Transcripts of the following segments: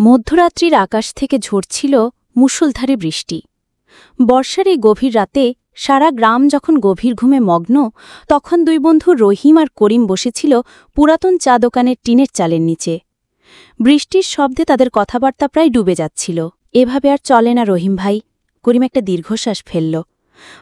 মধ্যরাত্রির আকাশ থেকে ঝরছিল মুষলধারে বৃষ্টি। বর্ষার এই গভীর রাতে সারা গ্রাম যখন গভীর ঘুমে মগ্ন, তখন দুই বন্ধু রহিম আর করিম বসেছিল পুরাতন চা দোকানের টিনের চালের নিচে। বৃষ্টির শব্দে তাদের কথাবার্তা প্রায় ডুবে যাচ্ছিল। এভাবে আর চলে না রহিম ভাই। করিম একটা দীর্ঘশ্বাস ফেলল।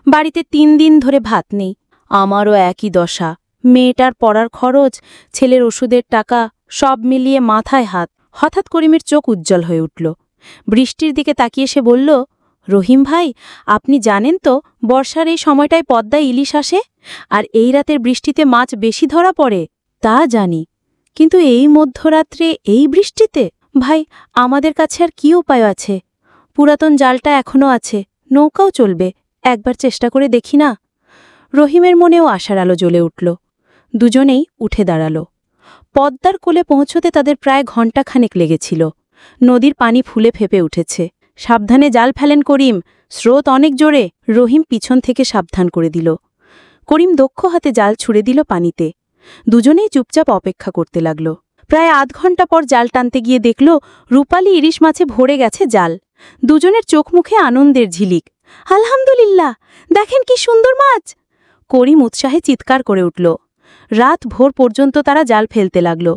বাড়িতে ৩ দিন ধরে ভাত নেই। আমারও একই দশা। মেয়েটার পড়ার খরচ, ছেলের ওষুধের টাকা, সব মিলিয়ে মাথায় হাত। হঠাৎ করিমের চোখ উজ্জ্বল হয়ে উঠল। বৃষ্টির দিকে তাকিয়ে সে বলল, রহিম ভাই, আপনি জানেন তো বর্ষার এই সময়টায় পদ্মায় ইলিশ আসে, আর এই রাতের বৃষ্টিতে মাছ বেশি ধরা পড়ে। তা জানি, কিন্তু এই মধ্যরাত্রে এই বৃষ্টিতে? ভাই, আমাদের কাছে আর কি উপায় আছে? পুরাতন জালটা এখনও আছে, নৌকাও চলবে, একবার চেষ্টা করে দেখি না? রহিমের মনেও আশার আলো জ্বলে উঠল। দুজনেই উঠে দাঁড়াল। পদ্মার কোলে পৌঁছতে তাদের প্রায় ঘণ্টাখানেক লেগেছিল। নদীর পানি ফুলে ফেপে উঠেছে। সাবধানে জাল ফেলেন করিম, স্রোত অনেক জোরে। রহিম পিছন থেকে সাবধান করে দিল। করিম দক্ষ হাতে জাল ছুড়ে দিল পানিতে। দুজনেই চুপচাপ অপেক্ষা করতে লাগল। প্রায় আধ ঘণ্টা পর জাল টানতে গিয়ে দেখল রূপালী ইলিশ মাছে ভরে গেছে জাল। দুজনের চোখ মুখে আনন্দের ঝিলিক। আলহামদুলিল্লাহ, দেখেন কি সুন্দর মাছ! করিম উৎসাহে চিৎকার করে উঠল। রাত ভোর পর্যন্ত তারা জাল ফেলতে লাগল।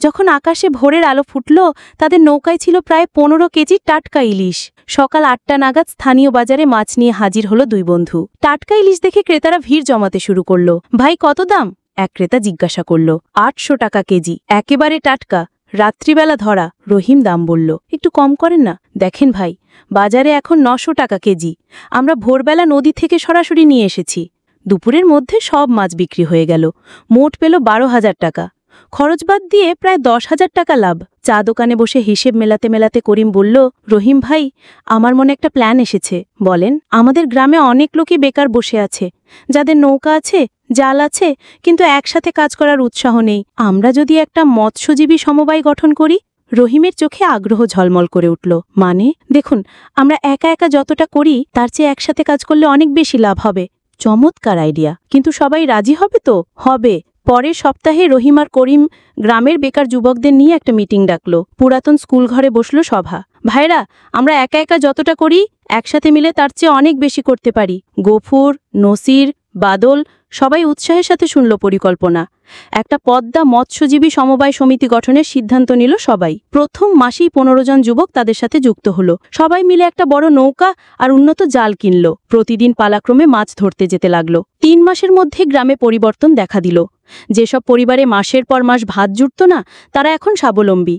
যখন আকাশে ভোরের আলো ফুটল, তাদের নৌকায় ছিল প্রায় ১৫ কেজি টাটকা ইলিশ। সকাল ৮টা নাগাদ স্থানীয় বাজারে মাছ নিয়ে হাজির হলো দুই বন্ধু। টাটকা ইলিশ দেখে ক্রেতারা ভিড় জমাতে শুরু করল। ভাই, কত দাম? এক ক্রেতা জিজ্ঞাসা করল। ৮০০ টাকা কেজি, একেবারে টাটকা, রাত্রিবেলা ধরা। রহিম দাম বলল। একটু কম করেন না? দেখেন ভাই, বাজারে এখন ৯০০ টাকা কেজি। আমরা ভোরবেলা নদী থেকে সরাসরি নিয়ে এসেছি। দুপুরের মধ্যে সব মাছ বিক্রি হয়ে গেল। মোট পেল ১২,০০০ টাকা। খরচ বাদ দিয়ে প্রায় ১০,০০০ টাকা লাভ। চা দোকানে বসে হিসেব মেলাতে মেলাতে করিম বলল, রহিম ভাই, আমার মনে একটা প্ল্যান এসেছে। বলেন। আমাদের গ্রামে অনেক লোকই বেকার বসে আছে, যাদের নৌকা আছে, জাল আছে, কিন্তু একসাথে কাজ করার উৎসাহ নেই। আমরা যদি একটা মৎস্যজীবী সমবায় গঠন করি? রহিমের চোখে আগ্রহ ঝলমল করে উঠল। মানে? দেখুন, আমরা একা একা যতটা করি তার চেয়ে একসাথে কাজ করলে অনেক বেশি লাভ হবে। চমৎকার আইডিয়া, কিন্তু সবাই রাজি হবে তো? হবে। পরের সপ্তাহে রহিম আর করিম গ্রামের বেকার যুবকদের নিয়ে একটা মিটিং ডাকল। পুরাতন স্কুল ঘরে বসল সভা। ভাইরা, আমরা একা একা যতটা করি একসাথে মিলে তার চেয়ে অনেক বেশি করতে পারি। গফুর, নসির, বাদল সবাই উৎসাহের সাথে শুনল পরিকল্পনা। একটা পদ্মা মৎস্যজীবী সমবায় সমিতি গঠনের সিদ্ধান্ত নিল সবাই। প্রথম মাসেই ১৫ জন যুবক তাদের সাথে যুক্ত হলো। সবাই মিলে একটা বড় নৌকা আর উন্নত জাল কিনল। প্রতিদিন পালাক্রমে মাছ ধরতে যেতে লাগল। ৩ মাসের মধ্যে গ্রামে পরিবর্তন দেখা দিল। যেসব পরিবারে মাসের পর মাস ভাত জুটত না, তারা এখন স্বাবলম্বী।